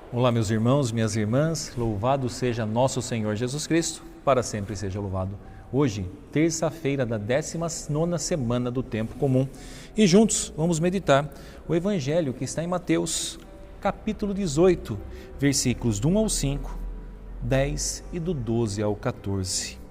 Olá, meus irmãos, minhas irmãs, louvado seja nosso Senhor Jesus Cristo, para sempre seja louvado. Hoje, terça-feira da 19ª semana do Tempo Comum, e juntos vamos meditar o Evangelho que está em Mateus, capítulo 18, versículos do 1 ao 5, 10 e do 12 ao 14.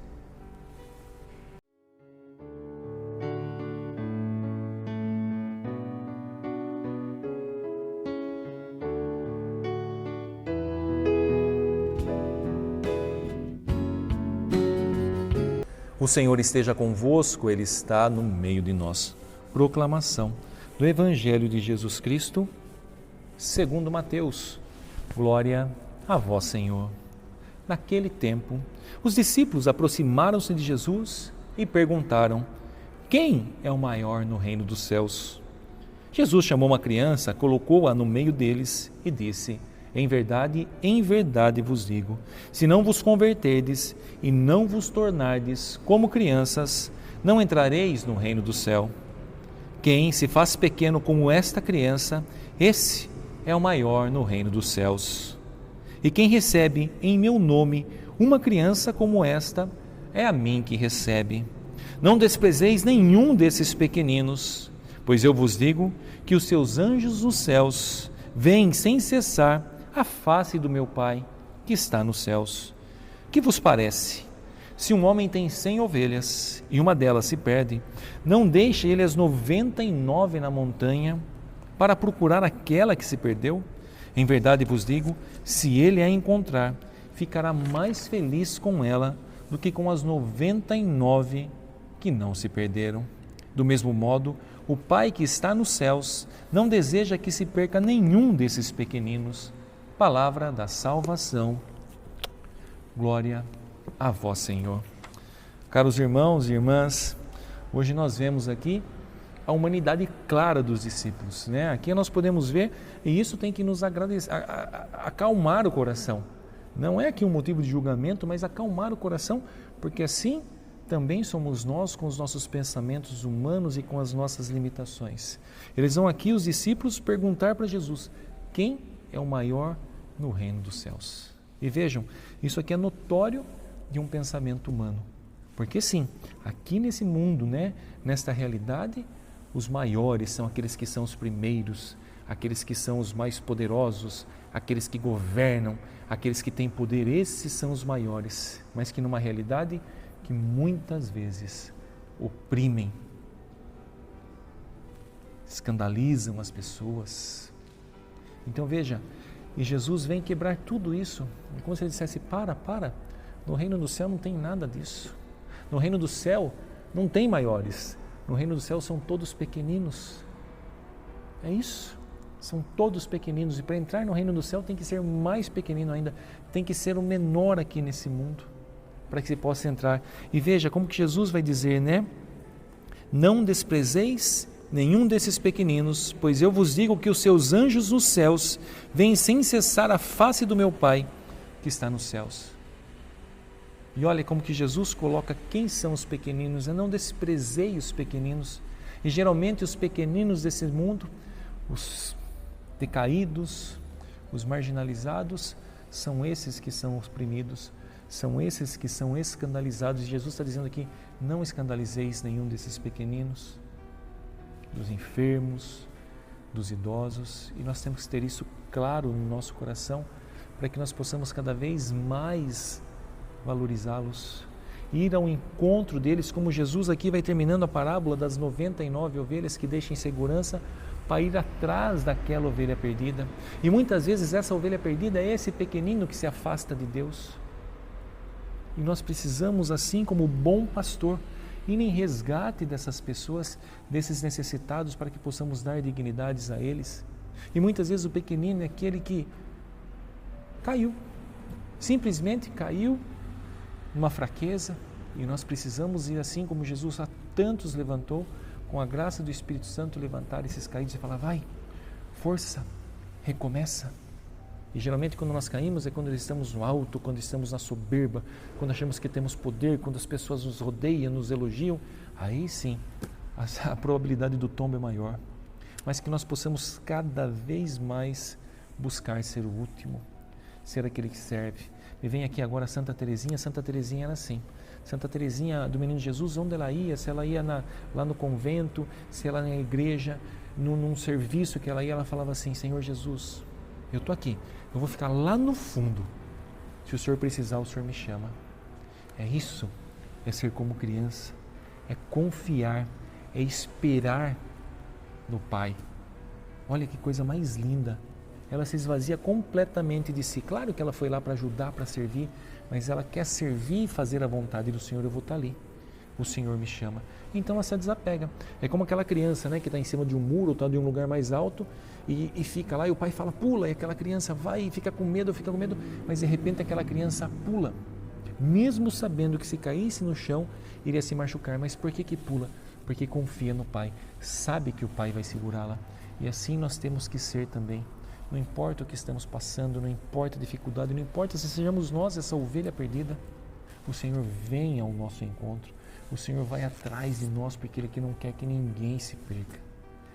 O Senhor esteja convosco, Ele está no meio de nós. Proclamação do Evangelho de Jesus Cristo, segundo Mateus. Glória a vós, Senhor. Naquele tempo, os discípulos aproximaram-se de Jesus e perguntaram: quem é o maior no reino dos céus? Jesus chamou uma criança, colocou-a no meio deles e disse: em verdade vos digo, se não vos converterdes e não vos tornardes como crianças, não entrareis no reino do céu. Quem se faz pequeno como esta criança, esse é o maior no reino dos céus. E quem recebe em meu nome uma criança como esta, é a mim que recebe. Não desprezeis nenhum desses pequeninos, pois eu vos digo que os seus anjos nos céus veem sem cessar a face do meu Pai que está nos céus. Que vos parece? Se um homem tem 100 ovelhas e uma delas se perde, não deixa ele as 99 na montanha para procurar aquela que se perdeu? Em verdade vos digo, se ele a encontrar, ficará mais feliz com ela do que com as 99 que não se perderam. Do mesmo modo, o Pai que está nos céus não deseja que se perca nenhum desses pequeninos. Palavra da salvação. Glória a vós, Senhor. Caros irmãos e irmãs, hoje nós vemos aqui a humanidade clara dos discípulos, né? Aqui nós podemos ver, e isso tem que nos agradecer, acalmar o coração. Não é aqui um motivo de julgamento, mas acalmar o coração, porque assim também somos nós com os nossos pensamentos humanos e com as nossas limitações. Eles vão aqui, os discípulos, perguntar para Jesus: quem é o maior no reino dos céus? E vejam, isso aqui é notório de um pensamento humano. Porque sim, aqui nesse mundo, né, nesta realidade, os maiores são aqueles que são os primeiros, aqueles que são os mais poderosos, aqueles que governam, aqueles que têm poder, esses são os maiores. Mas que numa realidade que muitas vezes oprimem, escandalizam as pessoas. Então veja, e Jesus vem quebrar tudo isso, como se ele dissesse: para, no reino do céu não tem nada disso. No reino do céu não tem maiores, no reino do céu são todos pequeninos. É isso, são todos pequeninos, e para entrar no reino do céu tem que ser mais pequenino ainda, tem que ser o menor aqui nesse mundo, para que se possa entrar. E veja como que Jesus vai dizer, né? Não desprezeis nenhum desses pequeninos, pois eu vos digo que os seus anjos nos céus veem sem cessar a face do meu Pai que está nos céus. E olha como que Jesus coloca quem são os pequeninos. Eu não desprezei os pequeninos. E geralmente os pequeninos desse mundo, os decaídos, os marginalizados, são esses que são oprimidos, são esses que são escandalizados. E Jesus está dizendo aqui: não escandalizeis nenhum desses pequeninos, dos enfermos, dos idosos. E nós temos que ter isso claro no nosso coração, para que nós possamos cada vez mais valorizá-los, ir ao encontro deles, como Jesus aqui vai terminando a parábola das 99 ovelhas que deixam em segurança, para ir atrás daquela ovelha perdida. E muitas vezes essa ovelha perdida é esse pequenino que se afasta de Deus. E nós precisamos, assim como o bom pastor, ir em resgate dessas pessoas, desses necessitados, para que possamos dar dignidades a eles. E muitas vezes o pequenino é aquele que caiu, simplesmente caiu numa fraqueza, e nós precisamos ir assim como Jesus a tantos levantou, com a graça do Espírito Santo, levantar esses caídos e falar: vai, força, recomeça. E geralmente quando nós caímos é quando estamos no alto, quando estamos na soberba, quando achamos que temos poder, quando as pessoas nos rodeiam, nos elogiam, aí sim a probabilidade do tombo é maior. Mas que nós possamos cada vez mais buscar ser o último, ser aquele que serve. Me vem aqui agora Santa Teresinha era assim. Santa Teresinha do Menino Jesus, onde ela ia, se ela ia lá no convento, se ela ia na igreja, num serviço que ela ia, ela falava assim: Senhor Jesus, eu estou aqui, eu vou ficar lá no fundo, se o Senhor precisar, o Senhor me chama. É isso, é ser como criança, é confiar, é esperar no Pai. Olha que coisa mais linda. Ela se esvazia completamente de si. Claro que ela foi lá para ajudar, para servir, mas ela quer servir e fazer a vontade do Senhor. Eu vou estar ali, o Senhor me chama. Então ela se desapega. É como aquela criança, né, que está em cima de um muro, está de um lugar mais alto e fica lá, e o pai fala, pula, e aquela criança vai e fica com medo, mas de repente aquela criança pula, mesmo sabendo que se caísse no chão, iria se machucar. Mas por que pula? Porque confia no Pai, sabe que o Pai vai segurá-la. E assim nós temos que ser também. Não importa o que estamos passando, não importa a dificuldade, não importa se sejamos nós essa ovelha perdida, o Senhor vem ao nosso encontro, o Senhor vai atrás de nós, porque Ele não quer que ninguém se perca.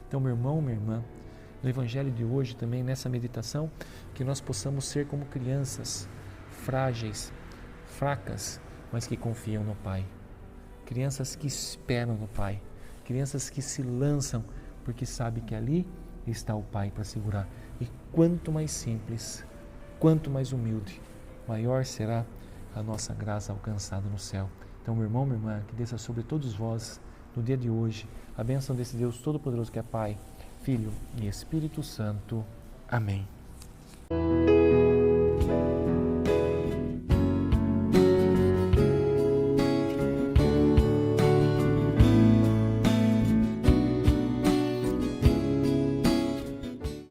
Então, meu irmão, minha irmã, no Evangelho de hoje também, nessa meditação, que nós possamos ser como crianças, frágeis, fracas, mas que confiam no Pai. Crianças que esperam no Pai, crianças que se lançam, porque sabem que ali está o Pai para segurar. E quanto mais simples, quanto mais humilde, maior será a nossa graça alcançada no céu. Então, meu irmão, minha irmã, que desça sobre todos vós, no dia de hoje, a bênção desse Deus Todo-Poderoso que é Pai, Filho e Espírito Santo. Amém.